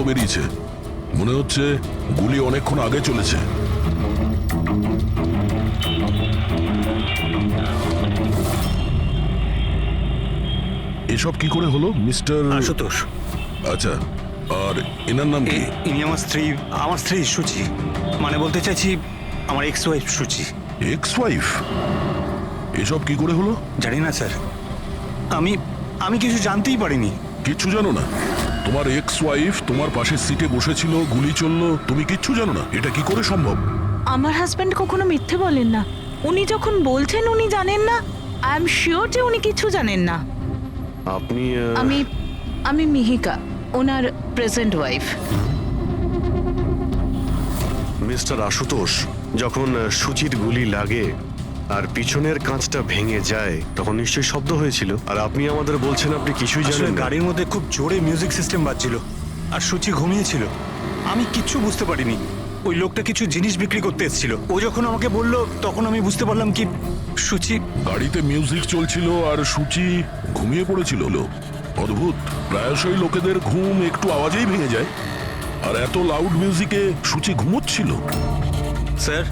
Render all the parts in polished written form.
বেরিয়েছে। মনে হচ্ছে গুলি অনেকক্ষণ আগে চলেছে। এসব কি করে হলো মিস্টার আশুতোষ? আচ্ছা, আর এনার নাম কি? ইনি আমার স্ত্রী সুচি। মানে বলতে চাইছি আমার ex wife Suchi. Ex wife? এসব কি করে হলো? জানি না স্যার, আমি কিছু জানতেই পারিনি। কিচ্ছু জানো না? তোমার এক্স ওয়াইফ তোমার পাশের সিটে বসেছিল, গুলি চললো, তুমি কিচ্ছু জানো না? এটা কি করে সম্ভব? আমার হাজব্যান্ড কখনো মিথ্যে বলেন না। উনি যখন বলছেন উনি জানেন না, আই এম শিওর যে উনি কিছু জানেন না। আপনি আমি মিহিকা, ওনার প্রেজেন্ট ওয়াইফ। মিস্টার আশুতোষ, যখন সুচির গুলি লাগে আর পিছনের কাঁচটা ভেঙে যায় তখন নিশ্চয়ই শব্দ হয়েছিল, আর আপনি আমাদের বলছেন আপনি কিছুই আসলে জানেন না। গাড়ির মধ্যে খুব জোরে মিউজিক সিস্টেম বাজছিল আর সুচি ঘুমিয়েছিল। আমি কিচ্ছু বুঝতে পারিনি। ওই লোকটা কিছু জিনিস বিক্রি করতে এসেছিল। ও যখন আমাকে বলল তখন আমি বুঝতে পারলাম কি সুচি। গাড়িতে মিউজিক চলছিল আর সূচি ঘুমিয়ে পড়েছিল। অদ্ভুত, প্রায়শই লোকেদের ঘুম একটু আওয়াজেই ভেঙে যায়, আর এত লাউড মিউজিকে সূচি ঘুমোচ্ছিল। স্যার,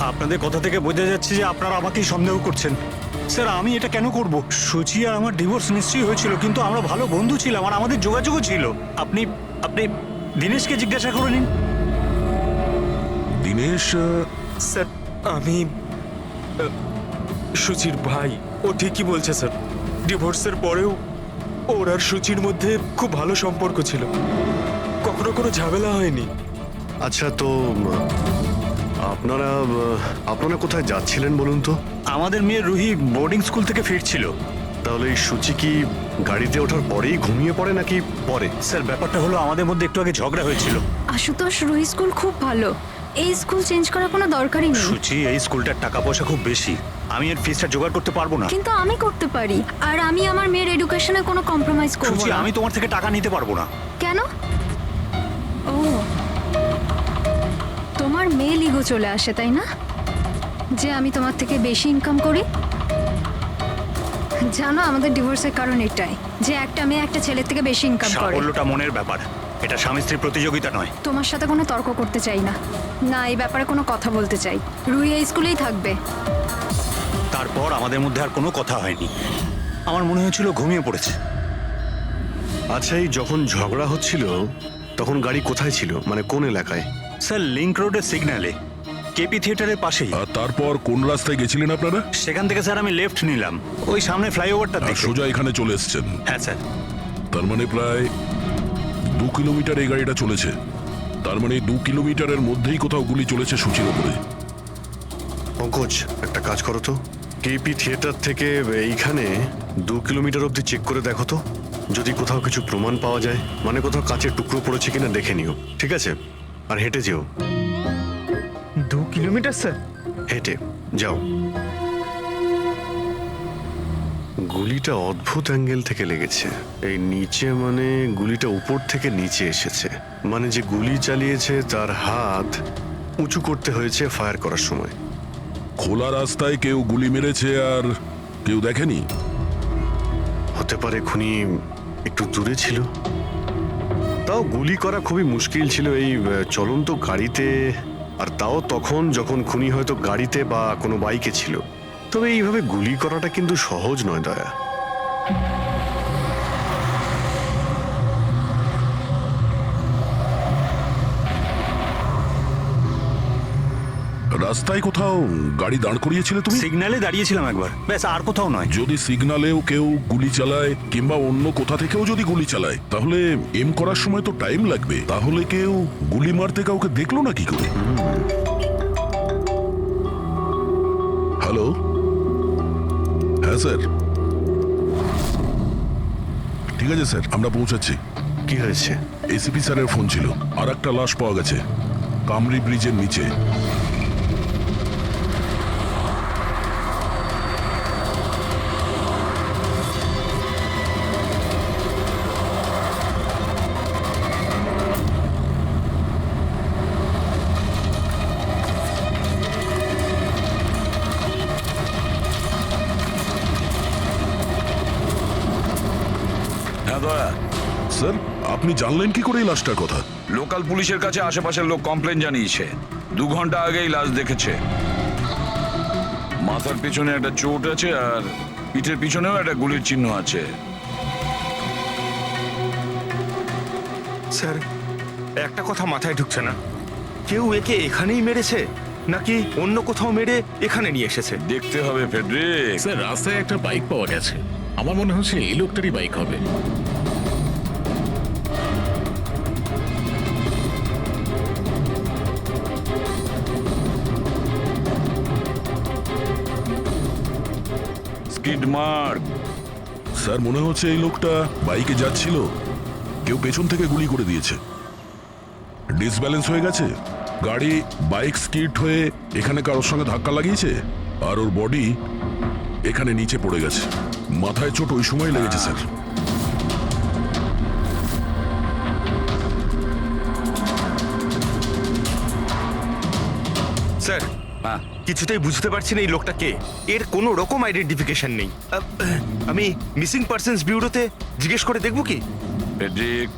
আপনাদের কথা থেকে বোঝা যাচ্ছে যে আপনারা আমাকেই সন্দেহ করছেন। স্যার, আমি এটা কেন করব? সুচি আর আমার ডিভোর্স নিশ্চয়ই হয়েছিল, কিন্তু আমরা ভালো বন্ধু ছিলাম আর আমাদের যোগাযোগও ছিল। আপনি আপনি দিনেশকে জিজ্ঞাসা করে নিন। দিনেশ? স্যার, আমি সুচির ভাই। ও ঠিকই বলছে স্যার। ডিভোর্সের পরেও ওর আর সুচির মধ্যে খুব ভালো সম্পর্ক ছিল, কখনো কোনো ঝামেলা হয়নি। আচ্ছা, তো আপনারা কোথায় যাচ্ছিলেন বলুন তো? আমাদের মেয়ে রুহি বোর্ডিং স্কুল থেকে ফিরছিল। তাহলে এই সুচি কি গাড়িতে ওঠার পরেই ঘুমিয়ে পড়ে নাকি পরে? স্যার, ব্যাপারটা হলো আমাদের মধ্যে একটু আগে ঝগড়া হয়েছিল। আশুতোষ, রুহি স্কুল খুব ভালো, এই স্কুল চেঞ্জ করার কোনো দরকারই নেই। সুচি, এই স্কুলটার টাকা পয়সা খুব বেশি, আমি এর ফিসটা জোগাড় করতে পারবো না। কিন্তু আমি করতে পারি, আর আমি আমার মেয়ের এডুকেশনে কোনো কম্প্রোমাইজ করব সুচি, না। আমি তোমার থেকে টাকা নিতে পারবো না। কেন? ও, তোমার মেয়ে লিগো চলে আসে তাই না, যে আমি তোমার থেকে বেশি ইনকাম করি? জানো, আমাদের ডিভোর্সের কারণ এটাই, যে একটা মেয়ে একটা ছেলের থেকে বেশি ইনকাম করে। সাফল্যটা মনের ব্যাপার, এটা স্বামী স্ত্রীর প্রতিযোগিতা নয়। তোমার সাথে কোনো তর্ক করতে চাই না, না এই ব্যাপারে কোনো কথা বলতে চাই। রুহি এই স্কুলেই থাকবে। তারপর আমাদের মধ্যে আর কোনো কথা হয়নি। আমার মনে হয়েছিল ঘুমিয়ে পড়েছে। আচ্ছা, এই যখন ঝগড়া হচ্ছিল তখন গাড়ি কোথায় ছিল, মানে কোন এলাকায়? স্যার, লিংক রোডের সিগন্যালে, কেপি থিয়েটারের পাশেই। আর তারপর কোন রাস্তায় গেছিলেন আপনারা? সেখান থেকে স্যার আমি লেফট নিলাম, ওই সামনে ফ্লাইওভারটা আর দেখে। সোজা এখানে চলে এসেছেন? হ্যাঁ স্যার। তার মানে প্রায় 2 কিলোমিটার এই গাড়িটা চলেছে। তার মানে 2 কিলোমিটারের মধ্যেই কোথাও গুলি চলেছে সূচির উপরে। পঙ্কজ, একটা কাজ করো তো, কেপি থিয়েটার থেকে এইখানে 2 কিলোমিটার অবধি চেক করে দেখো তো, যদি কোথাও কিছু প্রমাণ পাওয়া যায়, মানে কোথাও কাচের টুকরো পড়েছে কিনা দেখে নিও, ঠিক আছে? আর হেঁটে যেও। 2 কিলোমিটার স্যার? হেঁটে যাও। গুলিটা অদ্ভুত অ্যাঙ্গেল থেকে লেগেছে, এই নিচে, মানে গুলিটা উপর থেকে নিচে এসেছে, মানে যে গুলি চালিয়েছে তার হাত উঁচু করতে হয়েছে ফায়ার করার সময়। খোলা রাস্তায় কেউ গুলি মেরেছে আর কেউ দেখেনি? হতে পারে খুনি একটু দূরে ছিল, তাও গুলি করা খুবই মুশকিল ছিল এই চলন্ত গাড়িতে, আর তাও তখন যখন খুনি হয়তো গাড়িতে বা কোনো বাইকে ছিল। তবে এইভাবে গুলি করাটা কিন্তু সহজ নয় দয়া। রাস্তায় কোথাও গাড়ি দাঁড় করিয়েছিলে তুমি? সিগন্যালে দাঁড়িয়েছিলাম একবার, ব্যাস, আর কোথাও নয়। যদি সিগন্যালেও কেউ গুলি চালায় কিংবা অন্য কোথা থেকেও যদি গুলি চালায়, তাহলে এম করার সময় তো টাইম লাগবে। তাহলে কেউ গুলি মারতে কাউকে দেখলো না কি করে? হ্যালো? হ্যাঁ স্যার, ঠিক আছে স্যার, আমরা পৌঁছাচ্ছি। কি হয়েছে? এসিপি স্যারের ফোন ছিল, আর একটা লাশ পাওয়া গেছে কামরি ব্রিজের নিচে। হ্যাঁ দয়া। স্যার, আপনি জানলেন কি করে এই লাশটার কথা? লোকাল পুলিশের কাছে আশেপাশের লোক কমপ্লেন জানিয়েছে 2 ঘন্টা আগেই লাশ দেখেছে। মাথার পিছনে একটা চোট আছে আর পিঠের পিছনেও একটা গুলির চিহ্ন আছে। স্যার, একটা কথা মাথায় ঢুকছে না, কেউ একে এখানেই মেরেছে নাকি অন্য কোথাও মেরে এখানে নিয়ে এসেছে? দেখতে হবে ফেডরিক। স্যার, রাস্তায় একটা বাইক পাওয়া গেছে। আমার মনে হচ্ছে এই লোকটারই বাইক হবে। Skid mark. স্যার, মনে হচ্ছে এই লোকটা বাইকে যাচ্ছিল, কেউ পেছন থেকে গুলি করে দিয়েছে। ডিসব্যালেন্স হয়ে গেছে, গাড়ি বাইক স্কিড হয়ে এখানে কারোর সঙ্গে ধাক্কা লাগিয়েছে, আর ওর বডি এখানে নিচে পড়ে গেছে। মাথায় চোট ওই সময় লেগেছে স্যার। স্যার, হ্যাঁ, কিছুতেই বুঝতে পারছি না এই লোকটা কে। এর কোনো রকম আইডেন্টিফিকেশন নেই। আমি মিসিং পার্সনস ব্যুরোতে জিজ্ঞেস করে দেখব কি? ফেডরিক,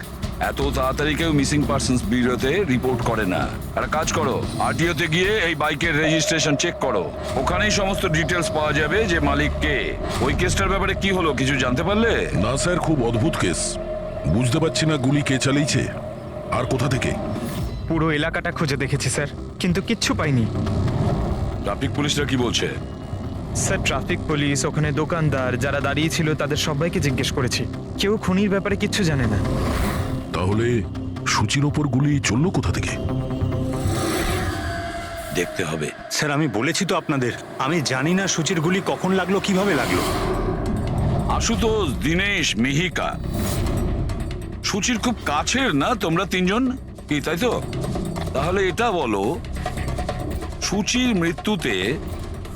এত তাড়াতাড়ি কেউ মিসিং পার্সনস ব্যুরোতে রিপোর্ট করে না। একটা কাজ করো, আরটিওতে গিয়ে এই বাইকের রেজিস্ট্রেশন চেক করো। ওখানেই সমস্ত ডিটেলস পাওয়া যাবে যে মালিক কে। ওই কেসটার ব্যাপারে কি হলো কিছু জানতে পারলে? না স্যার, খুব অদ্ভুত কেস। বুঝতে পারছি না গুলি কে চালিয়েছে আর কোথা থেকে। পুরো এলাকাটা খুঁজে দেখেছি স্যার, কিন্তু কিচ্ছু পাইনি। ট্রাফিক পুলিশরা কি বলছে? স্যার, ট্রাফিক পুলিশ, ওখানে দোকানদার যারা দাঁড়িয়ে ছিল তাদের সবাইকে জিজ্ঞেস করেছি, কেউ খুনির ব্যাপারে কিচ্ছু জানে না। তাহলে সূচির ওপর গুলি চললো কোথা থেকে? দেখতে হবে। স্যার, আমি বলেছি তো আপনাদের, আমি জানি না সূচির গুলি কখন লাগলো, কিভাবে লাগলো। আশুতোষ, দীনেশ, মিহিকা, সূচির খুব কাছের না তোমরা তিনজন, কি তাই তো? তাহলে এটা বলো, সূচির মৃত্যুতে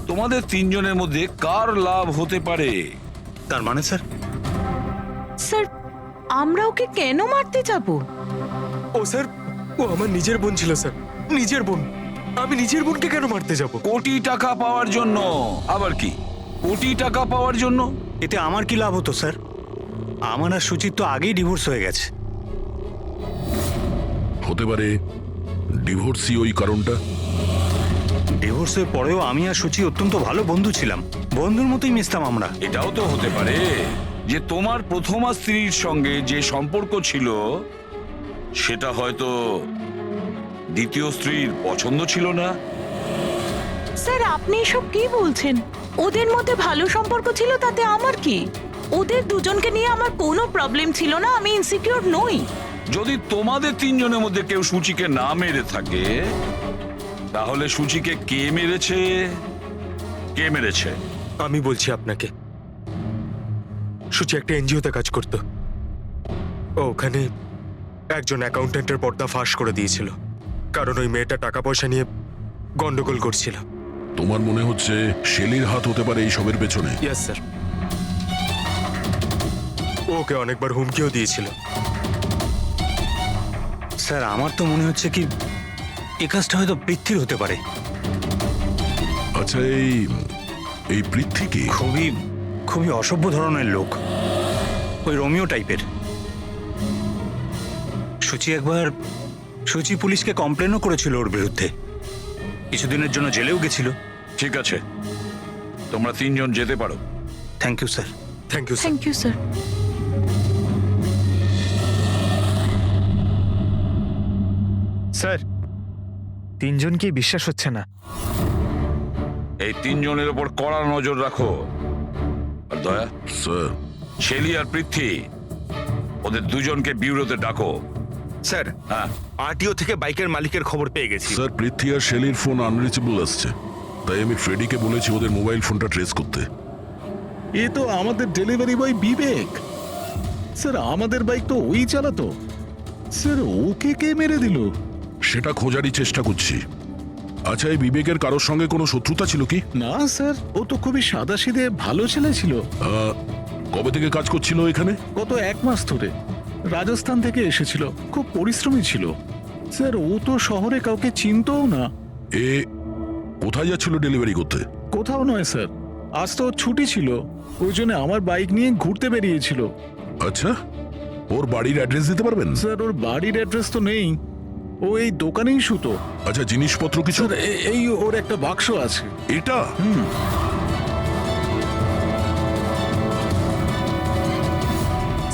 তোমাদের তিনজনের মধ্যে কার লাভ হতে পারে? তার মানে স্যার, স্যার, আমরা ওকে কেন মারতে যাব? ও স্যার, ও আমার নিজের বোন ছিল স্যার, নিজের বোন। আমি নিজের বোনকে কেন মারতে যাব? কোটি টাকা পাওয়ার জন্য। আবার কি কোটি টাকা পাওয়ার জন্য? এতে আমার কি লাভ হতো স্যার? আমার আর সুচির তো আগেই ডিভোর্স হয়ে গেছে। হতে পারে ডিভোর্সই ওই কারণটা। ডিভোর্সের পরেও আমি আর সুচি অত্যন্ত ভালো বন্ধু ছিলাম, বন্ধুর মতোই মিশতাম আমরা। এটাও তো হতে পারে যে তোমার প্রথমা স্ত্রীর সঙ্গে যে সম্পর্ক ছিল সেটা হয়তো দ্বিতীয় স্ত্রীর পছন্দ ছিল না। স্যার, আপনি এসব কি বলছেন? ওদের মধ্যে ভালো সম্পর্ক ছিল, তাতে আমার কি? ওদের দুজনকে নিয়ে আমার কোনো প্রবলেম ছিল না, আমি ইনসিকিউর নই। যদি তোমাদের তিনজনের মধ্যে কেউ সূচিকে না মেরে থাকে তাহলে সূচিকে কে মেরেছে? কে মেরেছে? আমি বলছি আপনাকে, সূচি একটা এনজিওতে কাজ করত। ও ওখানে একজন অ্যাকাউন্টেন্টের পর্দা ফাঁস করে দিয়েছিল, কারণ ওই মেয়েটা টাকা পয়সা নিয়ে গন্ডগোল করছিল। তোমার মনে হচ্ছে শেলির হাত হতে পারে এইসবের পেছনে? ইয়েস স্যার, ওকে অনেকবার হুমকিও দিয়েছিল। স্যার, আমার তো মনে হচ্ছে কি এই কাজটা হয়তো পৃথ্বীর হতে পারে। আচ্ছা, এই পৃথ্বী কি? খুবই খুবই অসভ্য ধরনের লোক, ওই রোমিও টাইপের। সুচি পুলিশকে কমপ্লেনও করেছিল ওর বিরুদ্ধে, কিছুদিনের জন্য জেলেও গেছিল। ঠিক আছে, তোমরা তিনজন যেতে পারো। Thank you sir. Thank you sir. Thank you sir. Sir, তিনজনকেই বিশ্বাস হচ্ছে না। এই তিনজনের উপর কড়া নজর রাখো। আর দয়া, স্যার, শেলি আর পৃথ্বী, ওদের দুজনকে বিউরোতে ডাকো। স্যার, হ্যাঁ, আরটিও থেকে বাইকের মালিকের খবর পেয়ে গেছি। স্যার, পৃথ্বী আর শেলির ফোন আনরিচেবল আসছে, তাই আমি ফ্রেডিকে বলেছি ওদের মোবাইল ফোনটা ট্রেস করতে। এ তো আমাদের ডেলিভারি বয় বিবেক। স্যার, আমাদের বাইক তো ওই চালাতো। স্যার, ওকে কে মেরে দিল? সেটা খোঁজারই চেষ্টা করছি। আচ্ছা, এই বিবেকের কারোর সঙ্গে কোনো শত্রুতা ছিল কি? না স্যার, ও তো খুবই সাদাসিধে ভালো ছেলে ছিল। কবে থেকে কাজ করছিল এখানে? গত 1 মাস ধরে রাজস্থান থেকে এসেছিল, খুব পরিশ্রমী ছিল। স্যার, ও তো শহরে কাউকে চিনতও না। এ কোথায় যাচ্ছিল ডেলিভারি করতে? কোথাও নয় স্যার, আজ তো ওর ছুটি ছিল, ওই জন্য আমার বাইক নিয়ে ঘুরতে বেরিয়েছিল। আচ্ছা, ওর বাড়ির অ্যাড্রেস দিতে পারবেন? স্যার ওর বাড়ির অ্যাড্রেস তো নেই, ও এই দোকানেই শুতো। আচ্ছা, জিনিসপত্র কিছু? স্যার এই ওর একটা বাক্স আছে। এটা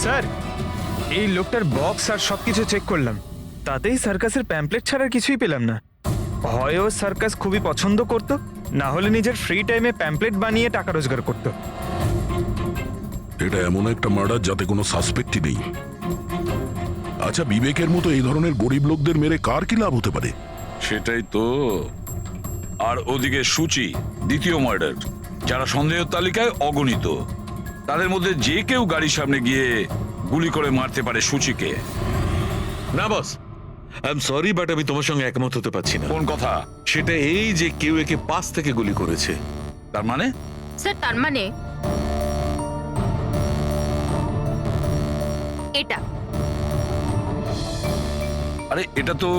স্যার, এই লোকটার বক্স আর সবকিছু চেক করলাম, তাতেই সার্কাসের প্যাম্পলেট ছাড়া আর কিছুই পেলাম না। হয় ও সার্কাস খুবই পছন্দ করত, না হলে নিজের ফ্রি টাইমে প্যাম্পলেট বানিয়ে টাকা রোজগার করত। এটা এমন একটা মার্ডার যাতে কোনো সাসপেক্টই নেই। আচ্ছা, বিবেকের মতো এই ধরনের গরিব লোকদের মেরে কার কি লাভ হতে পারে? সেটাই তো। আর ওদিকে সূচি, দ্বিতীয় মার্ডার, যারা সন্দেহের তালিকায় অগণিত, তাদের মধ্যে যে কেউ গাড়ির সামনে গিয়ে গুলি করে মারতে পারে সূচিকে। না বস, আই এম সরি বাট আমি তোমার সঙ্গে একমত হতে পারছি না। কোন কথা? সেটা এই যে কেউ একে পাশ থেকে গুলি করেছে। তার মানে? স্যার তার মানে এটা। আরে এটা তো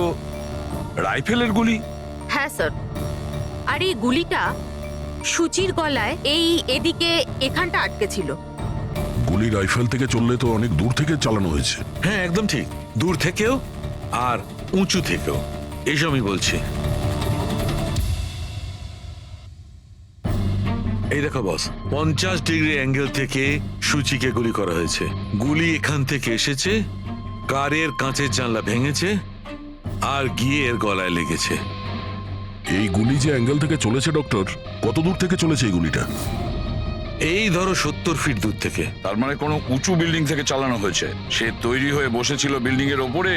রাইফেলের গুলি। হ্যাঁ স্যার, আর এই গুলিটা সূচির গলায় এই এদিকে এখানটা আটকে ছিল। গুলি রাইফেল থেকে চললে তো অনেক দূর থেকে চালানো হয়েছে। হ্যাঁ একদম ঠিক, দূর থেকেও আর উঁচু থেকেও, এইসব আমি বলছি। এই দেখো বস, 50 ডিগ্রি অ্যাঙ্গেল থেকে সূচিকে গুলি করা হয়েছে। গুলি এখান থেকে এসেছে, কারের কাঁচের জানলা ভেঙেছে আর গিয়ে এর গলায় লেগেছে। এই গুলি যে অ্যাঙ্গেল থেকে চলেছে ডক্টর, কত দূর থেকে চলেছে এই গুলিটা? এই ধরো 70 ফিট দূর থেকে। তার মানে কোনো উঁচু বিল্ডিং থেকে চালানো হয়েছে। সে তৈরি হয়ে বসেছিল বিল্ডিং এর ওপরে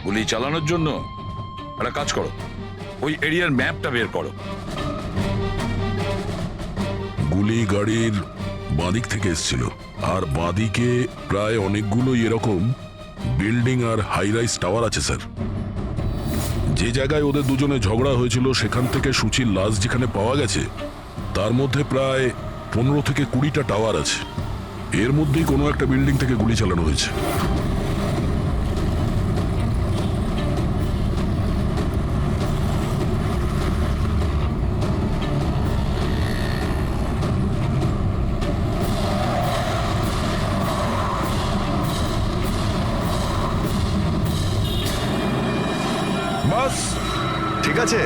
গুলি চালানোর জন্য। একটা কাজ করো, ওই এরিয়ার ম্যাপটা বের করো। গুলি গাড়ির বাঁদিক থেকে এসেছিল, আর বাঁদিকে প্রায় অনেকগুলোই এরকম বিল্ডিং আর হাই রাইজ টাওয়ার আছে স্যার। যে জায়গায় ওদের দুজনে ঝগড়া হয়েছিল সেখান থেকে সূচির লাশ যেখানে পাওয়া গেছে, তার মধ্যে প্রায় 15 থেকে 20টা টাওয়ার আছে। এর মধ্যেই কোনো একটা বিল্ডিং থেকে গুলি চালানো হয়েছে। বাস ঠিক আছে।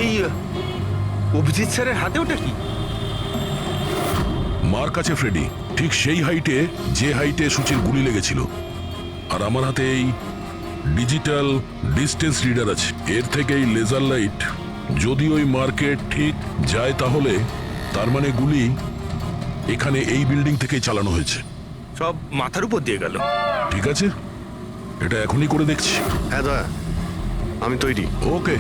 এই অভিজিৎ স্যারের হাতে ওটা কি? মার কাছে ফ্রেডি, ঠিক সেই হাইটে যে হাইটে সূচির গুলি লেগেছিল। আর আমার হাতে এই ডিজিটাল ডিস্টেন্স রিডার আছে। এর থেকে এই লেজার লাইট যদি ওই মার্কেট ঠিক যায়, তাহলে তার মানে গুলি এখানে এই বিল্ডিং থেকেই চালানো হয়েছে। সব মাথার উপর দিয়ে গেল। ঠিক আছে, এটা এখনই করে দেখছি। হ্যাঁ দয়া, আমি তৈরি। ওকে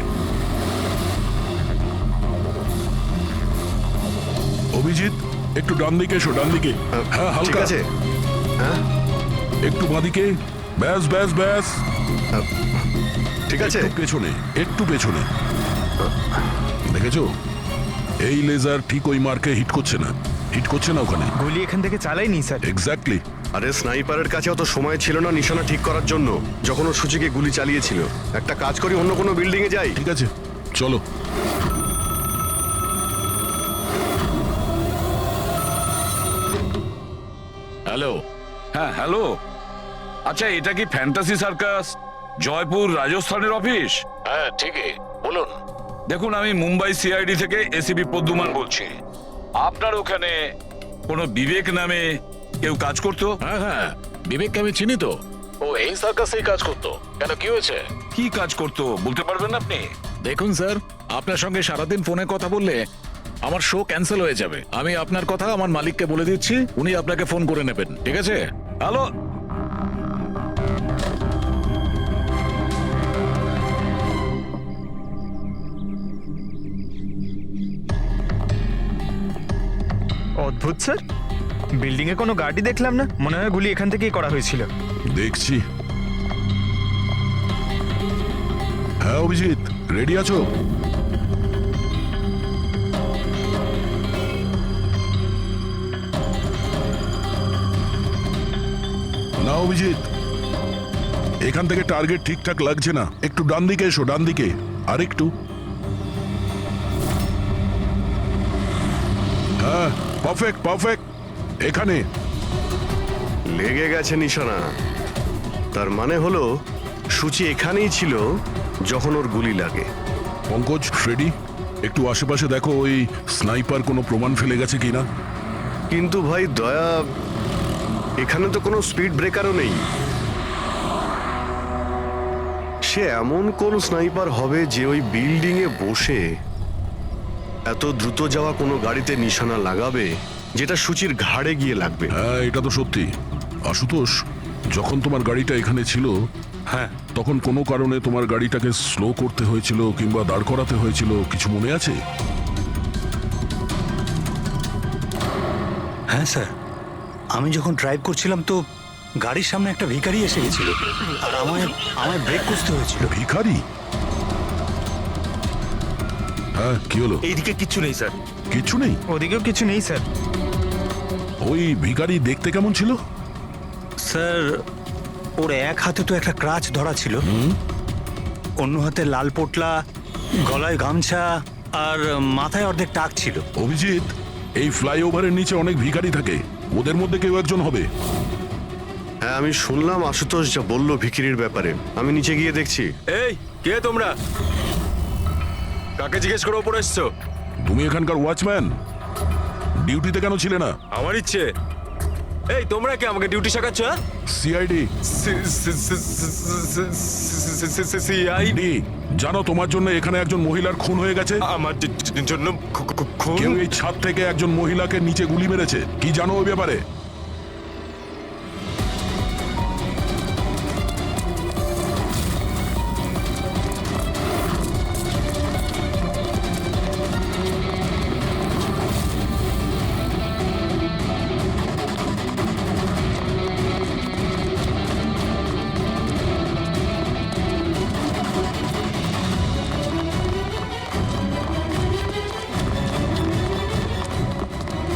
অভিজিৎ, একটু ডান দিকে এসো, ডান দিকে। হ্যাঁ ঠিক হালকা আছে। হ্যাঁ একটু বাঁদিকে। ব্যাস ব্যাস ব্যাস, ঠিক আছে। একটু পেছনে, একটু পেছনে। দেখেছো, এই লেজার ঠিক ওই মার্কে হিট করছে না, হিট করছে না ওখানে। গুলি এখান থেকে চালাইনি স্যার। এক্স্যাক্টলি। আরে স্নাইপারের কাছে অত সময় ছিল না নিশানা ঠিক করার জন্য যখন ও সূচিকে গুলি চালিয়েছিল। একটা কাজ করি, অন্য কোনো বিল্ডিং এ যাই। ঠিক আছে, চলো। হ্যালো। হ্যাঁ হ্যালো। আচ্ছা, এটা কি ফ্যান্টাসি সার্কাস জয়পুর রাজস্থানের অফিস? হ্যাঁ ঠিকই, বলুন। দেখুন, আমি মুম্বাই সিআইডি থেকে এসিপি পদ্মুমান বলছি। আপনার ওখানে কোনো বিবেক নামে কেউ কাজ করতো? হ্যাঁ হ্যাঁ, বিবেককে আমি চিনি তো, ও এই সার্কাসেই কাজ করতো। কেন, কি হয়েছে? কি কাজ করতো বলতে পারবেন আপনি? দেখুন স্যার, আপনার সঙ্গে সারাদিন ফোনে কথা বললে আমার শো ক্যান্সেল হয়ে যাবে। আমি আপনার কথা আমার মালিককে বলে দিচ্ছি, উনি আপনাকে ফোন করে নেবেন। ঠিক আছে? হ্যালো। অদ্ভুত স্যার, বিল্ডিং এ কোনো গাড়ি দেখলাম না, মনে হয় গুলি এখান থেকেই করা হয়েছিল। দেখছি। হ্যাঁ অভিজিৎ, রেডি আছো? না অভিজিৎ, এখান থেকে টার্গেট ঠিকঠাক লাগছে না, একটু ডান দিকে এসো, ডান দিকে আর একটু। হ্যাঁ, পারফেক্ট পারফেক্ট, এখানে। লেগে গেছে নিশানা। তার মানে হলো সূচি এখানেই ছিল যখন ওর গুলি লাগে। পঙ্কজ, ফ্রেডি, একটু আশেপাশে দেখো ওই স্নাইপার কোনো প্রমাণ ফেলে গেছে কিনা। কিন্তু ভাই দয়া, এখানে তো কোনো স্পিড ব্রেকারও নেই। সে এমন কোন স্নাইপার হবে যে ওই বিল্ডিং এ বসে এত দ্রুত যাওয়া কোনো গাড়িতে নিশানা লাগাবে যেটা সূচির ঘাড়ে গিয়ে লাগবে? হ্যাঁ, এটা তো সত্যি। আশুতোষ, যখন তোমার গাড়িটা এখানে ছিল, হ্যাঁ তখন কোনো কারণে তোমার গাড়িটাকে স্লো করতে হয়েছিল কিংবা দাঁড় করাতে হয়েছিল, কিছু মনে আছে? হ্যাঁ স্যার, আমি যখন ড্রাইভ করছিলাম তো গাড়ির সামনে একটা ভিখারি এসে গেছিল আর আমায় ব্রেক করতে হয়েছিল। ভিখারি? হ্যাঁ, কি হলো? এইদিকে কিচ্ছু নেই স্যার। কিছু নেই? ওদিকেও কিছু নেই স্যার। ওই ভিখারি দেখতে কেমন ছিল? স্যার, ওর এক হাতে তো একটা ক্রাচ ধরা ছিল, অন্য হাতে লাল পোটলা, গলায় গামছা আর মাথায় অর্ধেক টাক ছিল। অভিজিৎ, এই ফ্লাইওভারের নিচে অনেক ভিখারি থাকে, ওদের মধ্যে কেউ একজন হবে। হ্যাঁ, আমি শুনলাম আশুতোষ যা বললো ভিখিরির ব্যাপারে। আমি নিচে গিয়ে দেখছি। এই কে তোমরা? কাকে জিজ্ঞেস করে ওপরে এসছো? তুমি এখানকার ওয়াচম্যান? ডিউটিতে কেন ছিলে না? আমার ইচ্ছে। এই তোমরা কি আমাকে ডিউটি শেখাচ্ছ? সিআইডি। সিআইডি? জানো তোমার জন্য এখানে একজন মহিলার খুন হয়ে গেছে? আমার জন্য খুন? কেউ এই ছাদ থেকে একজন মহিলাকে নিচে গুলি মেরেছে, কি জানো ওই ব্যাপারে?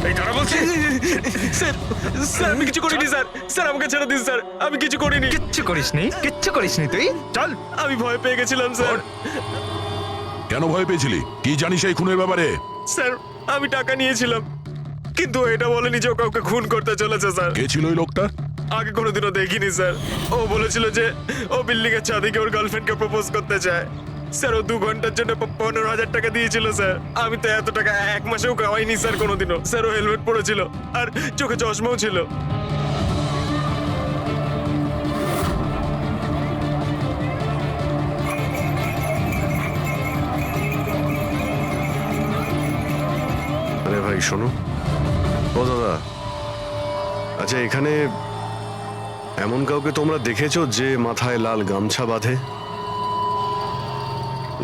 এই দাঁড়া বলছি। স্যার, স্যার আমি কিছু করিনি স্যার। স্যার আমাকে ছেড়ে দিন স্যার, আমি কিছু করিনি। কিচ্ছু করিসনি, কিচ্ছু করিসনি তুই। চল। আমি ভয় পেয়ে গেছিলাম স্যার। কেন ভয় পেয়েছিলি? কি জানিস এই খুনের ব্যাপারে? স্যার, আমি টাকা নিয়েছিলাম, কিন্তু এটা বলেনি যে ও কাউকে খুন করতে চলেছে স্যার। কে ছিল ওই লোকটা? আগে কোনোদিনও দেখিনি স্যার। ও বলেছিল যে ও বিল্ডিং এর ছাদে গিয়ে ওর গার্লফ্রেন্ডকে প্রপোজ করতে চায়। স্যার, ও 2 ঘন্টার জন্য 15,000 টাকা দিয়েছিল স্যার। আমি তো এত টাকা এক মাসেও কামাইনি স্যার কোনোদিনও। স্যার, ও হেলমেট পরেছিল আর চোখে চশমাও ছিল। আরে ভাই শোনো। ও দাদা, আচ্ছা এখানে এমন কাউকে তোমরা দেখেছো যে মাথায় লাল গামছা বাঁধে,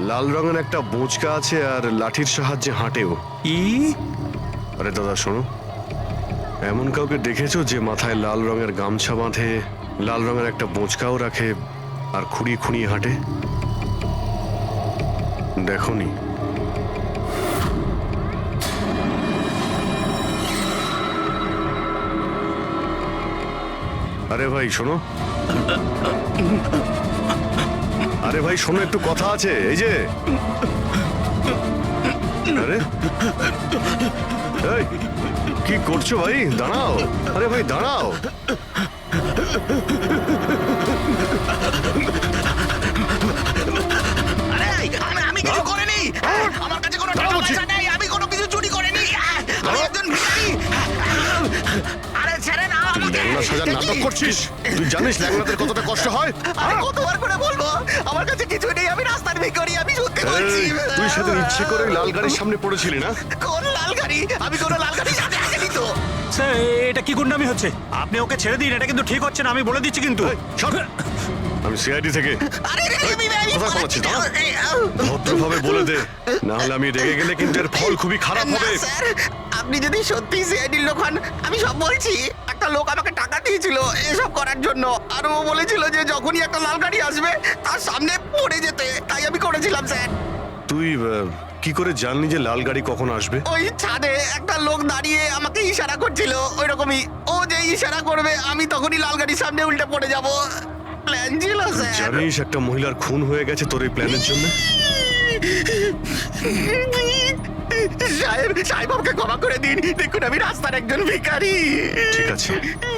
লাল রঙের একটা বোঁচকা আছে আর লাঠির সাহায্যে হাঁটেও? আরে দাদা শোনো, এমন কাউকে দেখেছো যে মাথায় লাল রঙের গামছা বাঁধে, লাল রঙের একটা বোঁচকাও রাখে আর খুঁড়িয়ে খুঁড়িয়ে হাঁটে? দেখোনি? আরে ভাই শোনো, আরে ভাই শোনো, একটু কথা আছে। এই যে, আরে এই কি করছো ভাই? দাঁড়াও। আরে ভাই দাঁড়াও। আমি কিছু করিনি, আমার কাছে কোনো টাকা পয়সা নেই, আমি কোনো কিছু চুরি করিনি, আমি একজন ভিখারি। আরে ছেড়ে না আমাকে। ল্যাংড়া সাজার নাটক করছিস? তুই জানিস ল্যাংড়াদের কতটা কষ্ট হয়? আরে কতবার করে বলবো, আমার কাছে কিছু নেই, আমি রাস্তার ভিখারি, আমি সত্যি বলছি। এই, তুই সেদিন ইচ্ছে করে লাল গাড়ির সামনে পড়েছিলি না? কোন লাল গাড়ি? আমি কোনো লাল গাড়ির সাথে আসিনি তো। স্যার, এটা কি গুন্ডামি হচ্ছে? আপনি ওকে ছেড়ে দিন, এটা কিন্তু ঠিক হচ্ছে না, আমি বলে দিচ্ছি কিন্তু। এই, সর। আমি সিআইডি থেকে। আরে আমি কোথায় পালাচ্ছিস? দাঁড়া। ভদ্রভাবে বলে দে, না হলে আমি রেগে গেলে কিন্তু এর ফল খুবই খারাপ না হবে। স্যার, আপনি যদি সত্যি সিআইডির লোক হন, আমি সব বলছি। একটা লোক আমাকে টাকা দিয়েছিল এসব করার জন্য, আর ও বলেছিল যে যখনই একটা লাল গাড়ি আসবে তার সামনে পড়ে যেতে, তাই আমি করেছিলাম স্যার। তুই কি করে জানলি যে লাল গাড়ি কখন আসবে? ওই ছাদে একটা লোক দাঁড়িয়ে আমাকে ইশারা করছিল, ওই রকমই। ও যে ইশারা করবে আমি তখনই লাল গাড়ির সামনে উল্টে পড়ে যাব। প্ল্যান ছিল স্যার। জানিস একটা মহিলার খুন হয়ে গেছে তোর এই প্ল্যানের জন্য? সাহেব সাহেব আমাকে ক্ষমা করে দিন, দেখুন আমি রাস্তার একজন ভিখারি। ঠিক আছে,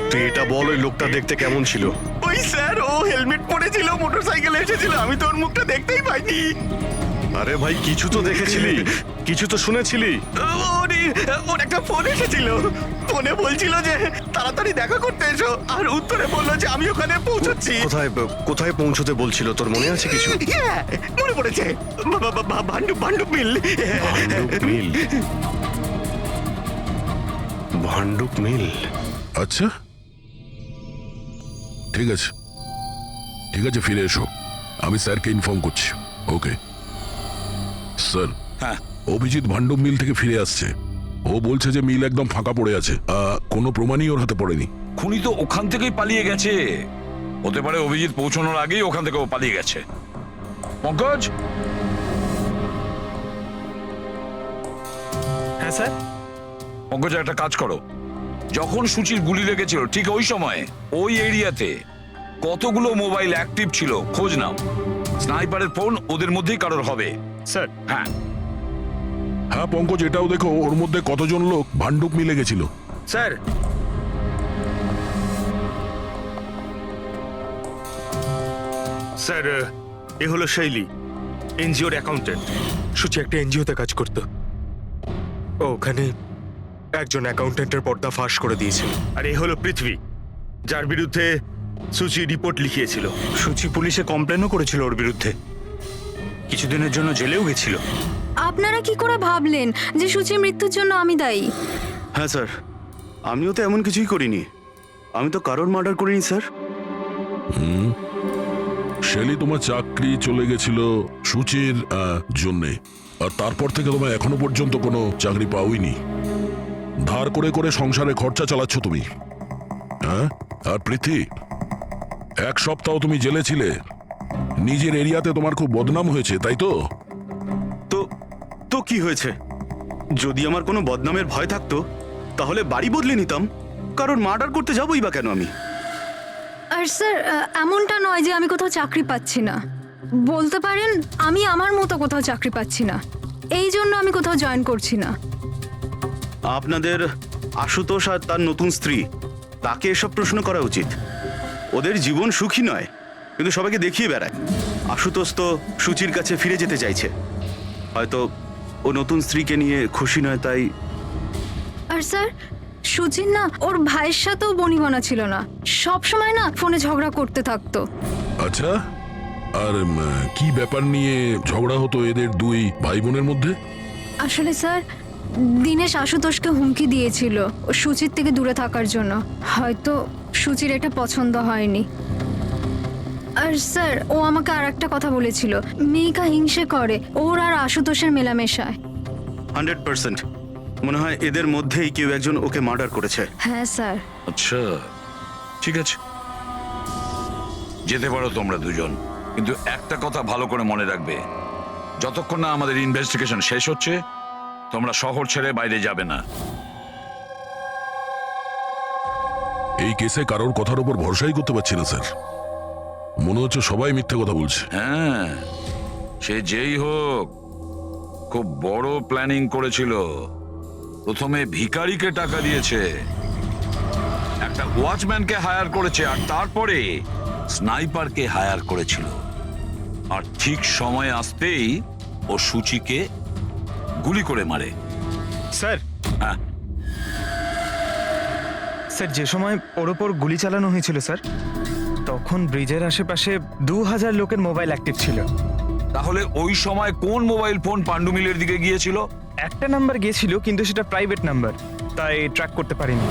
তুই এটা বল ওই লোকটা দেখতে কেমন ছিল? ওই স্যার, ও হেলমেট পরেছিল, মোটরসাইকেলে এসেছিল, আমি তো ওর মুখটা দেখতেই পাইনি। আরে ভাই কিছু তো দেখেছিলি, কিছু তো শুনেছিলি। ওর একটা ফোন এসেছিল, ফোনে বলছিল যে তাড়াতাড়ি দেখা করতে এসো, আর উত্তরে বললো যে আমি ওখানে পৌঁছচ্ছি। কোথায় কোথায় পৌঁছতে বলছিল, তোর মনে আছে কিছু? হ্যাঁ, মনে পড়েছে, ভান্ডুপ মিল। ভান্ডুপ মিল, ভান্ডুপ মিল। আচ্ছা, ঠিক আছে, ঠিক আছে, ফিরে এসো, আমি স্যারকে ইনফর্ম করছি। Okay sir. হ্যাঁ, অভিজিৎ ভান্ডুপ মিল থেকে ফিরে আসছে। ও বলছে যে মিল একদম ফাঁকা পড়ে আছে, কোনো প্রমাণই ওর হাতে পড়েনি। খুনি তো ওখান থেকেই পালিয়ে গেছে। হতে পারে অভিজিৎ পৌঁছানোর আগেই ওখান থেকে ও পালিয়ে গেছে। পঙ্কজ। হ্যাঁ স্যার। পঙ্কজ, একটা কাজ করো, যখন সূচির গুলি লেগেছিল ঠিক ওই সময়ে ওই এরিয়াতে কতগুলো মোবাইল অ্যাক্টিভ ছিল খোঁজ নাও। স্নাইপারের ফোন ওদের মধ্যেই কারোর হবে। স্যার। হ্যাঁ হ্যাঁ পঙ্কজ, এটাও দেখো ওর মধ্যে কতজন লোক ভান্ডুপ মিলে গেছিল। স্যার, স্যার এ হলো শৈলী, এনজিওর অ্যাকাউন্টেন্ট। সূচি একটা এনজিওতে কাজ করত। ও ওখানে একজন অ্যাকাউন্টেন্টের পর্দা ফাঁস করে দিয়েছিল। আর এ হলো পৃথ্বী, যার বিরুদ্ধে সূচি রিপোর্ট লিখিয়েছিল। সূচি পুলিশে কমপ্লেনও করেছিল ওর বিরুদ্ধে, কিছুদিনের জন্য জেলেও গেছিল। আপনারা কি করে ভাবলেন যে সূচির মৃত্যুর জন্য আমি দায়ী? হ্যাঁ স্যার, আমিও তো এমন কিছুই করিনি, আমি তো কারোর মার্ডার করিনি স্যার। শেলি, তোমার চাকরি চলে গেছিল সূচির জন্যে, আর তারপর থেকে তোমার এখনো পর্যন্ত কোনো চাকরি পাওইনি। ধার করে করে সংসারে খরচা চালাচ্ছ তুমি। হ্যাঁ, আর পৃথ্বী, এক সপ্তাহ তুমি জেলে ছিলে, নিজের এরিয়াতে তোমার খুব বদনাম হয়েছে, তাই তো? তো কি হয়েছে? যদি আমার কোনো বদনামের ভয় থাকতো তাহলে বাড়ি বদলে নিতাম, কারণ মার্ডার করতে যাবোই বা কেন আমি? আর স্যার এমনটা নয় যে আমি কোথাও চাকরি পাচ্ছি না, বলতে পারেন আমি আমার মতো কোথাও চাকরি পাচ্ছি না, এই জন্য আমি কোথাও জয়েন করছি না। আপনাদের আশুতোষ আর তার নতুন স্ত্রী, তাকে এসব প্রশ্ন করা উচিত। ওদের জীবন সুখী নয়, কিন্তু সবাইকে দেখিয়ে বেড়ায়। আশুতোষ তো সূচির কাছে ফিরে যেতে চাইছে, হয়তো ও নতুন স্ত্রীকে নিয়ে খুশি নয়, তাই। আর স্যার সুচির না ওর ভাইয়ের সাথেও বনিবনা ছিল না, সব সময় না ফোনে ঝগড়া করতে থাকতো। আচ্ছা, আর কি ব্যাপার নিয়ে ঝগড়া হতো এদের দুই ভাই বোনের মধ্যে? আসলে স্যার দিনেশ আশুতোষকে হুমকি দিয়েছিল ও সুচির থেকে দূরে থাকার জন্য, হয়তো সুচির এটা পছন্দ হয়নি। আর স্যার ও আমাকে আর একটা কথা বলেছিল, মেয়েকা হিংসে করে ওর আর আশুতোষের মেলামেশায়। 100% মনে হয় এদের মধ্যেই কেউ একজন ওকে মার্ডার করেছে। হ্যাঁ স্যার। আচ্ছা, ঠিক আছে, যেতে পারো তোমরা দুজন, কিন্তু একটা কথা ভালো করে মনে রাখবে, যতক্ষণ না আমাদের ইনভেস্টিগেশন শেষ হচ্ছে তোমরা শহর ছেড়ে বাইরে যাবে না। এই কেসে কারোর কথার উপর ভরসাই করতে পারছি না স্যার, মনে হচ্ছে সবাই মিথ্যে কথা বলছে। হ্যাঁ, সে যেই হোক খুব বড় প্ল্যানিং করেছিল। প্রথমে ভিখারিকে টাকা দিয়েছে, একটা ওয়াচম্যানকে হায়ার করেছে, আর তারপরে স্নাইপারকে হায়ার করেছিল। আর ঠিক সময় আসতেই ও সূচিকে গুলি করে মারে। স্যার, হ্যাঁ, স্যার যে সময় ওর ওপর গুলি চালানো হয়েছিল স্যার, তখন ব্রিজের আশেপাশে 2000 লোকের মোবাইল অ্যাক্টিভ ছিল। তাহলে ওই সময় কোন মোবাইল ফোন পান্ডু মিলের দিকে গিয়েছিল? একটা নাম্বার গিয়েছিল, কিন্তু সেটা প্রাইভেট নাম্বার, তাই ট্র্যাক করতে পারিনি।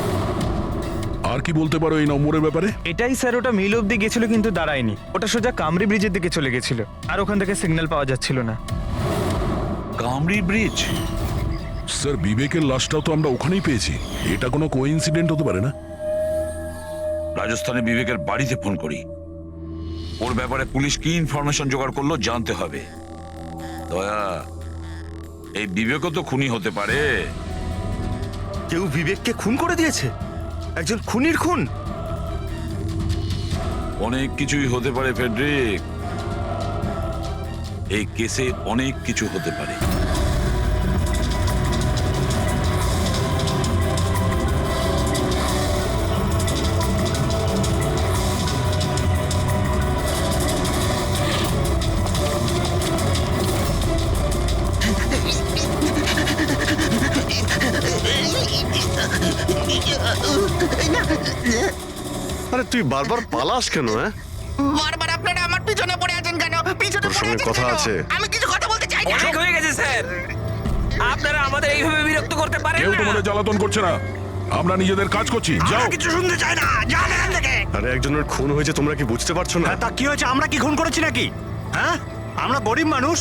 আর কি বলতে পারো এই নম্বরের ব্যাপারে? এটাই স্যার, ওটা মিল অব্দি গেছিল কিন্তু দাঁড়ায়নি, ওটা সোজা কামরি ব্রিজের দিকে চলে গেছিল, আর ওখান থেকে সিগন্যাল পাওয়া যাচ্ছিল না। কামরি ব্রিজ? স্যার, বিবেকের লাশটাও তো আমরা ওখানেই পেয়েছি, এটা কোনো কোইন্সিডেন্ট হতে পারে না? রাজস্থানে বিবেকের বাড়িতে ফোন করি, ওর ব্যাপারে পুলিশ কি ইনফরমেশন জোগাড় করলো জানতে হবে। দয়া, এই বিবেকও তো খুনি হতে পারে। কেউ বিবেককে খুন করে দিয়েছে, একজন খুনির খুন। অনেক কিছুই হতে পারে ফেডরিক, এই কেসে অনেক কিছু হতে পারে। আরে তুই বারবার পালাস কেন? হ্যাঁ, বারবার আপনারা আমার পিছনে পড়ে আছেন কেন? পিছনে তোর পড়ে সঙ্গে আছেন কথা কেন? আছে। আমি কিছু কথা বলতে চাই না। অনেক হয়ে গেছে স্যার, আপনারা আমাদের এইভাবে বিরক্ত করতে পারেন কেউ না। তোমাদের জ্বালাতন করছে না, আমরা নিজেদের কাজ করছি। যাও। কিছু শুনতে চাই না, যান এখান থেকে। আরে একজনের খুন হয়েছে, তোমরা কি বুঝতে পারছো না? হ্যাঁ, তা কি হয়েছে? আমরা কি খুন করেছি নাকি? হ্যাঁ, আমরা গরিব মানুষ,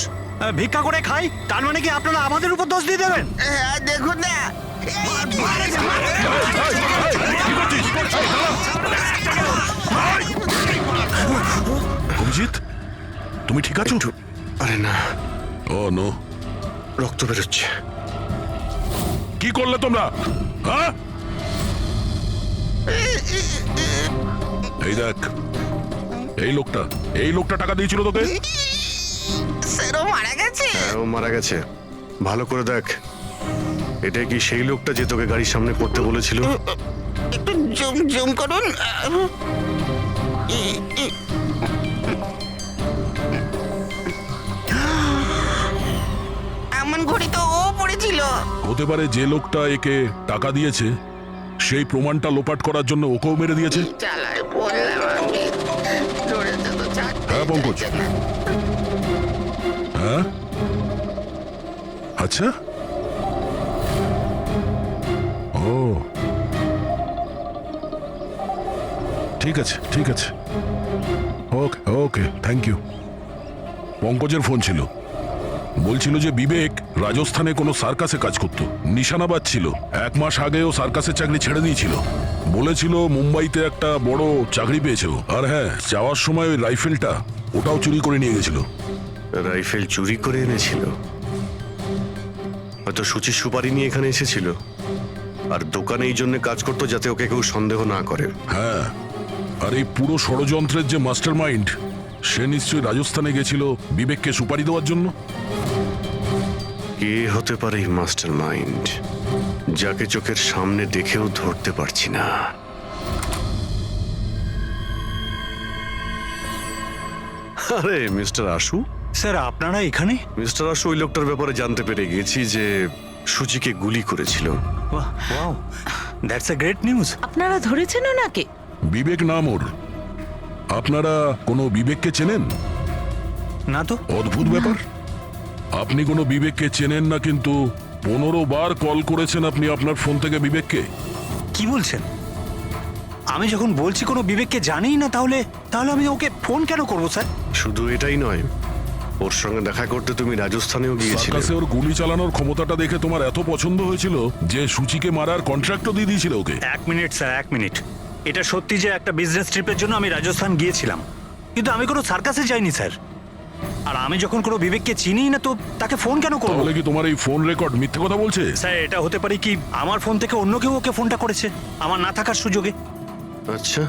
ভিক্ষা করে খাই, তার মানে কি আপনারা আমাদের উপর দোষ দিয়ে দেবেন? হ্যাঁ, দেখুন না। অভিজিৎ, তুমি ঠিক আছো? আরে না, ও নো, রক্ত বেরোচ্ছে। কি করলে তোমরা? হ্যাঁ, এই দেখ, এই লোকটা টাকা দিয়েছিল তোকে। স্যারও মারা গেছে। হ্যাঁ, ও মারা গেছে। ভালো করে দেখ, এটা কি সেই লোকটা যে তোকে গাড়ির সামনে পড়তে বলেছিল? একটু জুম জুম করুন। এমন ঘড়ি তো ও পড়েছিল। হতে পারে যে লোকটা একে টাকা দিয়েছে সেই প্রমাণটা লোপাট করার জন্য ওকেও মেরে দিয়েছে। চালায় বললাম আমি। ধরেছে তো ছাড়তে হ্যাঁ, পঙ্কজ। চাইছে না। হ্যাঁ, আচ্ছা। ও, ঠিক আছে, ঠিক আছে, ওকে ওকে, থ্যাংক ইউ। পঙ্কজের ফোন ছিল, বলছিল যে বিবেক রাজস্থানে কোনো সার্কাসে কাজ করত, নিশানাবাদ ছিল। 1 মাস আগেও সার্কাসের চাকরি ছেড়ে দিয়েছিল। বলেছিল মুম্বাইতে একটা বড় চাকরি পেয়েছে ও। আর হ্যাঁ, যাওয়ার সময় ওই রাইফেলটা ওটাও চুরি করে নিয়ে গেছিল। রাইফেল চুরি করে এনেছিল? হয়তো সুচির সুপারি নিয়ে এখানে এসেছিল, আর দোকানে এই জন্য কাজ করতো যাতে ওকে কেউ সন্দেহ না করে। হ্যাঁ, আর এই পুরো ষড়যন্ত্রের যে মাস্টার মাইন্ড, সে নিশ্চয়ই রাজস্থানে গেছিল বিবেককে সুপারি দেওয়ার জন্য। কে হতে পারে এই মাস্টার মাইন্ড, যাকে চোখের সামনে দেখেও ধরতে পারছি না? আরে মিস্টার আশু। স্যার, আপনারা এখানে? মিস্টার আশু, ওই লোকটার ব্যাপারে জানতে পেরে গেছি যে সুচিকে গুলি করেছিল। Wow, that's a great news. আপনারা ধরেছেন ওনাকে? বিবেক নাম ওর। আপনারা কোনো বিবেককে চেনেন? না তো। অদ্ভুত ব্যাপার, আপনি কোনো বিবেককে চেনেন না, কিন্তু 15 বার কল করেছেন আপনি আপনার ফোন থেকে বিবেককে। কি বলছেন? আমি যখন বলছি কোনো বিবেককে জানিই না, তাহলে আমি ওকে ফোন কেন করবো স্যার? শুধু এটাই নয়, ওর সঙ্গে দেখা করতে তুমি রাজস্থানেও গিয়েছিলে। সার্কাসে ওর গুলি চালানোর ক্ষমতাটা দেখে তোমার এত পছন্দ হয়েছিল যে সুচিকে মারার কন্ট্রাক্টও দিয়ে দিয়েছিল ওকে। 1 মিনিট স্যার, 1 মিনিট। এটা সত্যি যে একটা বিজনেস ট্রিপের জন্য আমি রাজস্থান গিয়েছিলাম, কিন্তু আমি কোনো সার্কাসে যাইনি স্যার। আর আমি যখন কোনো বিবেককে চিনি না, তো তাকে ফোন কেন করবো? তাহলে কি তোমার এই ফোন রেকর্ড মিথ্যে কথা বলছে? স্যার, এটা হতে পারে কি আমার ফোন থেকে অন্য কেউ ওকে ফোনটা করেছে আমার না থাকার সুযোগে। আচ্ছা,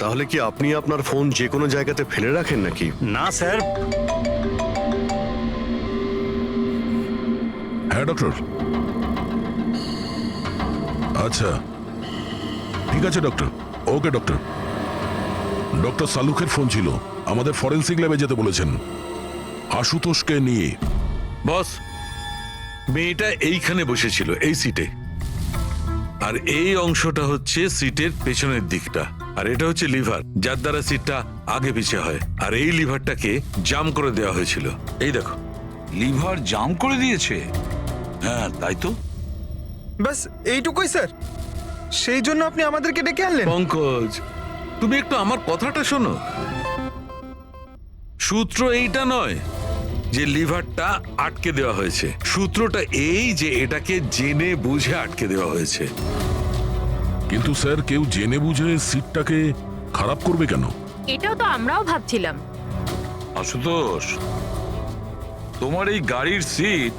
তাহলে কি আপনি আপনার ফোন যে কোনো জায়গাতে ফেলে রাখেন নাকি? না স্যার। হ্যাঁ ডক্টর। আচ্ছা, ঠিক আছে ডক্টর। ওকে ডক্টর। ডক্টর সালুখের ফোন ছিল, আমাদের ফরেন্সিক ল্যাবে যেতে বলেছেন আশুতোষকে নিয়ে। বস, মেয়েটা এইখানে বসেছিল এই সিটে, আর এই অংশটা হচ্ছে সিটের পেছনের দিকটা, আর এটা হচ্ছে লিভার, যার দ্বারা সিটটা আগে পিছে হয়। আর এই লিভারটাকে জাম করে দেওয়া হয়েছিল। এই দেখো। লিভার জাম করে দিয়েছে? হ্যাঁ, তাই তো। ব্যাস এইটুকুই স্যার, সেই জন্য আপনি আমাদেরকে ডেকে আনলেন? পঙ্কজ, তুমি একটু আমার কথাটা শোনো। সূত্র এইটা নয় যে লিভারটা আটকে দেওয়া হয়েছে, সূত্রটা এই যে এটাকে জেনে বুঝে আটকে দেওয়া হয়েছে। কিন্তু স্যার, কেউ জেনে বুঝে সিটটাকে খারাপ করবে কেন? এটাও তো আমরাও ভাবছিলাম। আশুতোষ, তোমার এই গাড়ির সিট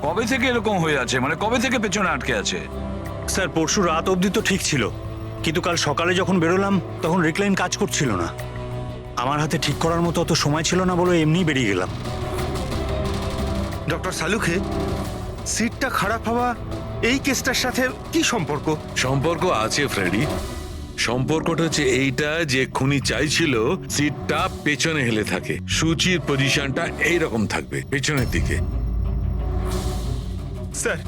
কবে থেকে এরকম হয়ে আছে? মানে কবে থেকে পেছনে আটকে আছে? স্যার, পরশু রাত অবধি তো ঠিক ছিল, কিন্তু কাল সকালে যখন বেরোলাম তখন রিক্লাইন কাজ করছিল না। আমার হাতে ঠিক করার মতো অত সময় ছিল না বলে এমনিই বেরিয়ে গেলাম। ডক্টর সালুখে, সিটটা খারাপ হওয়া এই কেসটার সাথে কি সম্পর্ক? সম্পর্ক আছে ফ্রেডি। সম্পর্কটা হচ্ছে এইটা যে খুনি চাইছিল সিটটা পেছনে হেলে থাকে, সুচির পজিশনটা এইরকম থাকবে পেছনের দিকে। স্যার,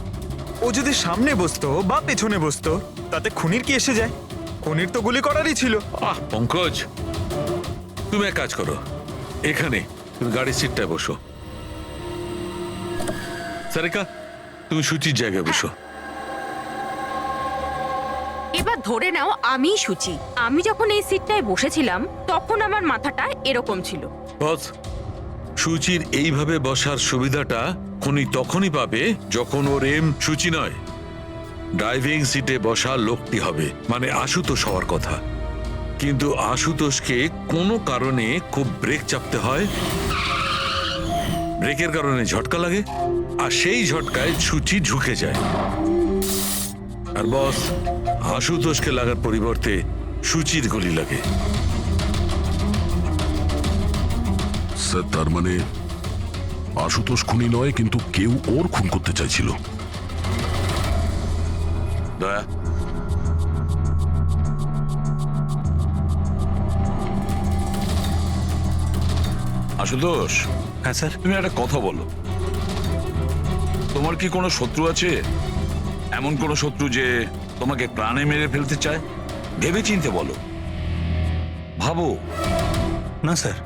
ও যদি সামনে বসতো বা পেছনে বসতো তাতে খুনির কি এসে যায়? খুনির তো গুলি করারই ছিল। পঙ্কজ, তুমি এক কাজ করো, এখানে তুমি গাড়ির সিটটায় বসো। সারিকা, তুমি সুচির জায়গায় বসো। এবার ধরে নাও আমি সুচি। আমি যখন এই সিটটায় বসেছিলাম তখন আমার মাথাটা এরকম ছিল। বস, সুচির এইভাবে বসার সুবিধাটা খুনি তখনই পাবে যখন ওর এম সুচি নয়, ড্রাইভিং সিটে বসা লোকটি হবে, মানে আশুতোষ হওয়ার কথা। কিন্তু আশুতোষকে কোনো কারণে খুব ব্রেক চাপতে হয়, ব্রেকের কারণে ঝটকা লাগে, আর সেই ঝটকায় সুচি ঝুঁকে যায়। আর বস, আশুতোষকে লাগার পরিবর্তে সুচির গুলি লাগে। স্যার, তার মানে আশুতোষ খুনি নয়, কিন্তু কেউ ওর খুন করতে চাইছিল। দয়া, আশুতোষ, হ্যাঁ স্যার। তুমি একটা কথা বলো, তোমার কি কোনো শত্রু আছে? এমন কোনো শত্রু যে তোমাকে প্রাণে মেরে ফেলতে চায়? ভেবে চিনতে বলো, ভাবো। না স্যার,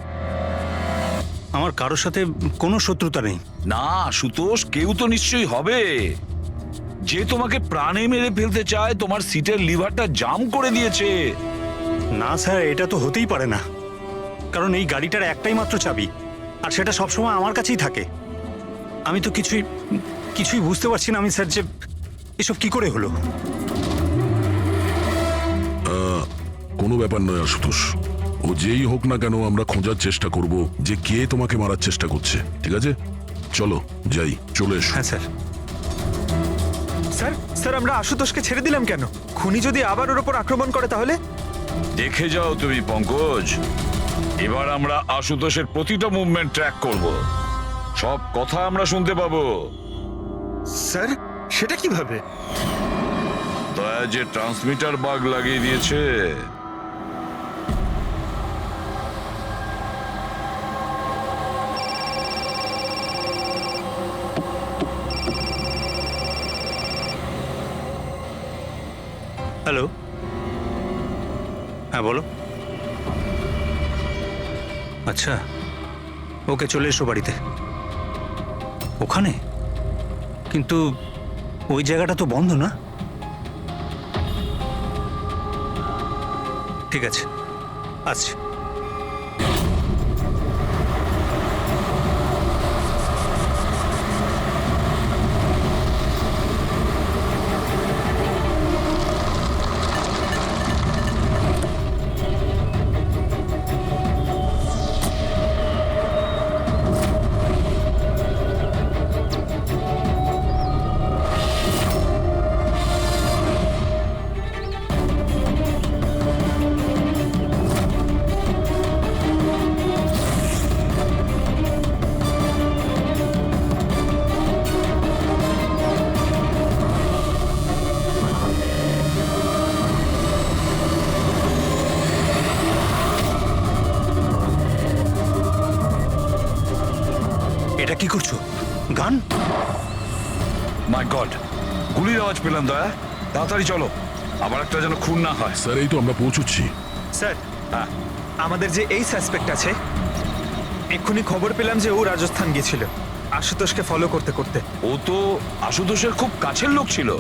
আমার কারোর সাথে কোনো শত্রুতা নেই। না আশুতোষ, কেউ তো নিশ্চয়ই হবে যে তোমাকে প্রাণে মেরে ফেলতে চায়, তোমার সিটের লিভারটা জাম করে দিয়েছে। না স্যার, এটা তো হতেই পারে না, কারণ এই গাড়িটার একটাই মাত্র চাবি, আর সেটা সবসময় আমার কাছেই থাকে। আমি তো কিছুই বুঝতে পারছি না আমি স্যার, যে এসব কি করে হলো। কোনো ব্যাপার নয় আশুতোষ, ও যেই হোক না কেন আমরা খোঁজার চেষ্টা করব যে কে তোমাকে মারার চেষ্টা করছে। ঠিক আছে, চলো যাই, চলে এসো। হ্যাঁ স্যার। স্যার, স্যার, আমরা আশুতোষকে ছেড়ে দিলাম কেন? খুনি যদি আবার ওর উপর আক্রমণ করে তাহলে? দেখে যাও তুমি পঙ্কজ, এবার আমরা আশুতোষের প্রতিটা মুভমেন্ট ট্র্যাক করব, সব কথা আমরা শুনতে পাবো। স্যার, সেটা কিভাবে? দয়া যে ট্রান্সমিটার বাগ লাগিয়ে দিয়েছে। হ্যালো, হ্যাঁ বলো। আচ্ছা, ওকে, চলে এসো বাড়িতে। ওখানে? কিন্তু ওই জায়গাটা তো বন্ধ না। ঠিক আছে, আসছি। এটা কি করছো? গান? মাই গড, গুলির আওয়াজ পেলাম। দয়া, তাড়াতাড়ি চলো, আবার একটা যেন খুন না হয়। স্যার, এই তো আমরা পৌঁছচ্ছি। স্যার, আমাদের যে এই সাসপেক্ট আছে, এক্ষুনি খবর পেলাম যে ও রাজস্থান গিয়েছিল আশুতোষকে ফলো করতে করতে। ও তো আশুতোষের খুব কাছের লোক ছিল।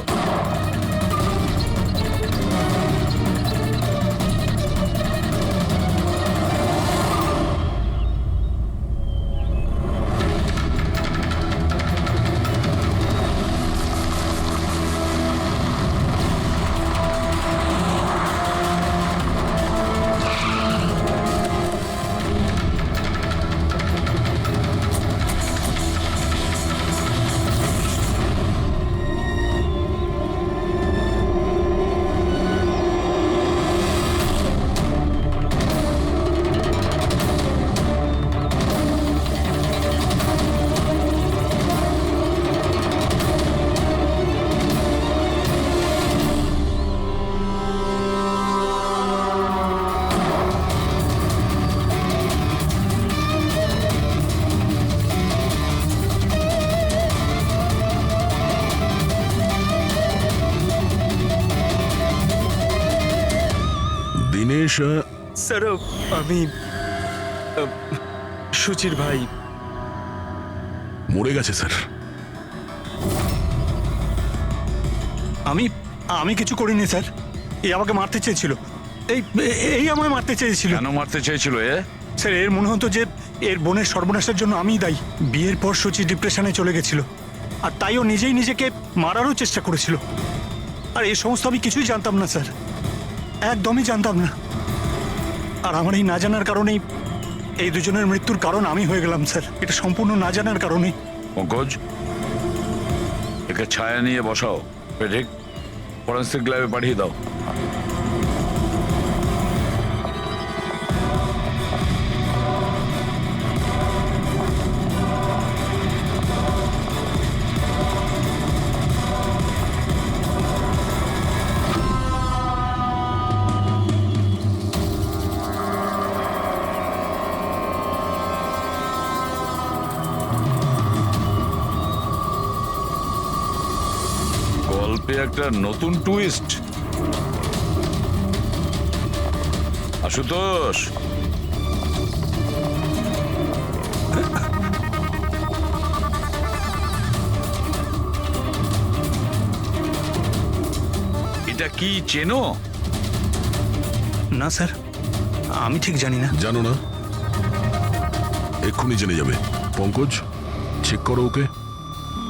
দিনেশ স্যার আমি সুচির ভাই। মরে গেছে স্যার। আমি আমি কিছু করিনি স্যার। এই আমাকে মারতে চেয়েছিল। এই এই আমায় মারতে চেয়েছিল। কেন মারতে চেয়েছিল এ? স্যার এর মনে হতো যে এর বোনের সর্বনাশের জন্য আমিই দায়ী। বিয়ের পর সুচি ডিপ্রেশনে চলে গেছিল, আর তাই ও নিজেই নিজেকে মারারও চেষ্টা করেছিল। আর এই সমস্ত আমি কিছুই জানতাম না স্যার, একদমই জানতাম না। আর আমার এই না জানার কারণেই এই দুজনের মৃত্যুর কারণ আমি হয়ে গেলাম স্যার। এটা সম্পূর্ণ না জানার কারণেই। পঙ্কজ, একে ছায়া নিয়ে বসাও, ঠিক ফরেন্সিক ল্যাবে পাঠিয়ে দাও। গল্পে একটা নতুন টুইস্ট। আশুতোষ, এটা কি চেনো? না স্যার, আমি ঠিক জানি না। জানো না? এক্ষুনি জেনে যাবে। পঙ্কজ, চেক করো ওকে।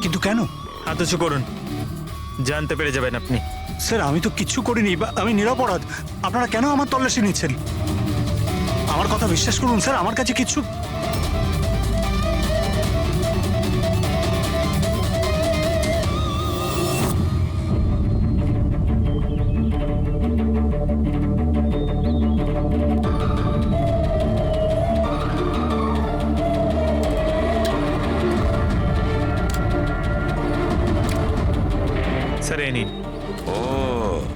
কিন্তু কেন? হাত উঁচু করুন, জানতে পেরে যাবেন আপনি। স্যার আমি তো কিচ্ছু করিনি, আমি নিরপরাধ। আপনারা কেন আমার তল্লাশি নিচ্ছেন? আমার কথা বিশ্বাস করুন স্যার, আমার কাছে কিচ্ছু। স্যার এই নিন ও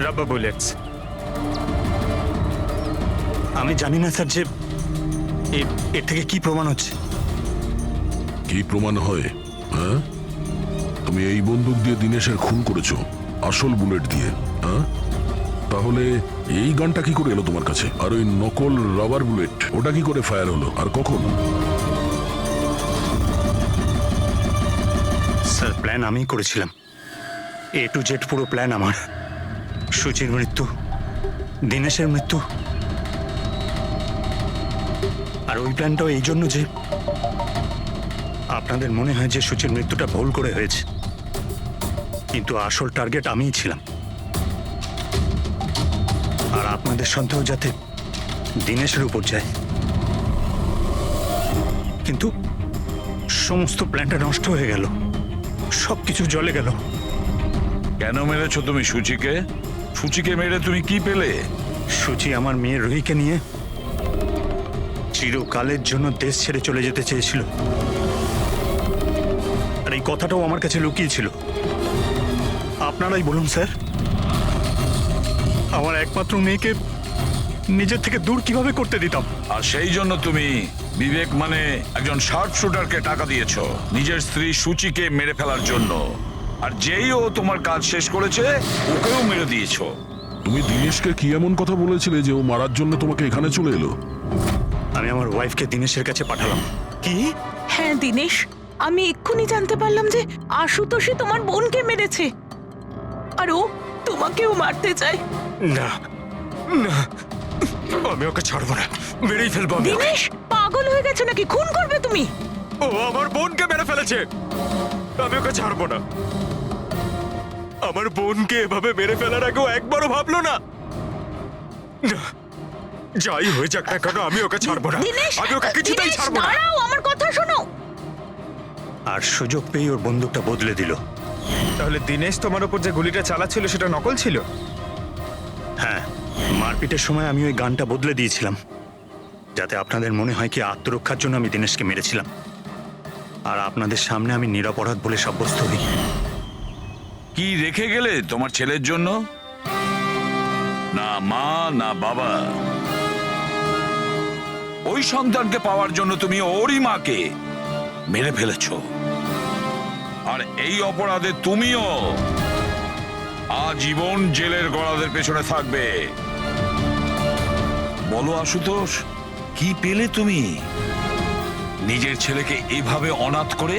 রাবার বুলেটস। আমি জানি না স্যার যে এর থেকে কি প্রমাণ হচ্ছে। কি প্রমাণ হয়? হ্যাঁ, তুমি এই বন্দুক দিয়ে দিনেশের খুন করেছো, আসল বুলেট দিয়ে। হ্যাঁ, তাহলে এই গানটা কি করে এলো তোমার কাছে? আর ওই নকল রাবার বুলেট, ওটা কি করে ফায়ার হলো আর কখন? স্যার প্ল্যান আমিই করেছিলাম। A to Z পুরো প্ল্যান আমার। সুচির মৃত্যু, দিনেশের মৃত্যু, আর ওই প্ল্যানটাও এই জন্য যে আপনাদের মনে হয় যে সুচির মৃত্যুটা ভুল করে হয়েছে, কিন্তু আসল টার্গেট আমিই ছিলাম। আর আপনাদের সন্দেহ যাতে দিনেশের উপর যায়। কিন্তু সমস্ত প্ল্যানটা নষ্ট হয়ে গেল, সবকিছু জ্বলে গেল। কেন মেরেছো তুমি সুচিকে? সুচিকে মেরে তুমি কি পেলে? সুচি আমার মেয়ে রুহিকে নিয়ে চিরকালের জন্য দেশ ছেড়ে চলে যেতে চেয়েছিল, আর এই কথাটাও আমার কাছে লুকিয়েছিল। আপনারাই বলুন স্যার, আমার একমাত্র মেয়েকে নিজের থেকে দূর কিভাবে করতে দিতাম? আর সেই জন্য তুমি বিবেক মানে একজন শার্প শুটারকে টাকা দিয়েছো নিজের স্ত্রী সুচিকে মেরে ফেলার জন্য, আর যেই ও তোমার কাজ শেষ করেছে ওকেও মেরে দিয়েছো। তুমি দিনেশকে কি এমন কথা বলেছিলে যে ও মারার জন্য তোমাকে এখানে চলে এলো? আমি আমার ওয়াইফকে দিনেশের কাছে পাঠালাম। কি? হ্যাঁ দিনেশ, আমি এক্ষুনি জানতে পারলাম যে আশুতোষই তোমার বোনকে মেরেছে, আর ও তোমাকেও মারতে চায়। না না, আমি ওকে ছাড়বো না, মেরেই ফেলবো আমি ওকে। দিনেশ পাগল হয়ে গেছে নাকি? খুন করবে তুমি? ও আমার বোনকে মেরে ফেলেছে, আমি ওকে ছাড়বো না। আমার বোনকে এভাবে মেরে ফেলার আগেও একবারও ভাবলো না। না, যাই হয়ে যাক না কেন আমি ওকে ছাড়বো না, দিনেশ, আমি ওকে কিছুতেই দিনেশ, ছাড়বো না। দাঁড়াও, আমার কথা শোনো। আর সুযোগ পেয়ে ওর বন্দুকটা বদলে দিল। তাহলে দিনেশ তোমার উপর যে গুলিটা চালাচ্ছিল সেটা নকল ছিল? হ্যাঁ, মারপিটের সময় আমি ওই গানটা বদলে দিয়েছিলাম, যাতে আপনাদের মনে হয় কি আত্মরক্ষার জন্য আমি দিনেশকে মেরেছিলাম, আর আপনাদের সামনে আমি নিরপরাধ বলে সাব্যস্ত হই। কি রেখে গেলে তোমার ছেলের জন্য? না মা না বাবা। ওই সন্তানকে পাওয়ার জন্য তুমি ওরই মাকে মেরে ফেলেছো, আর এই অপরাধে তুমিও আজীবন জেলের গড়াদের পেছনে থাকবে। বলো আশুতোষ, কি পেলে তুমি নিজের ছেলেকে এভাবে অনাথ করে?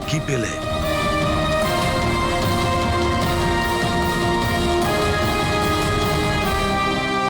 কি পেলে?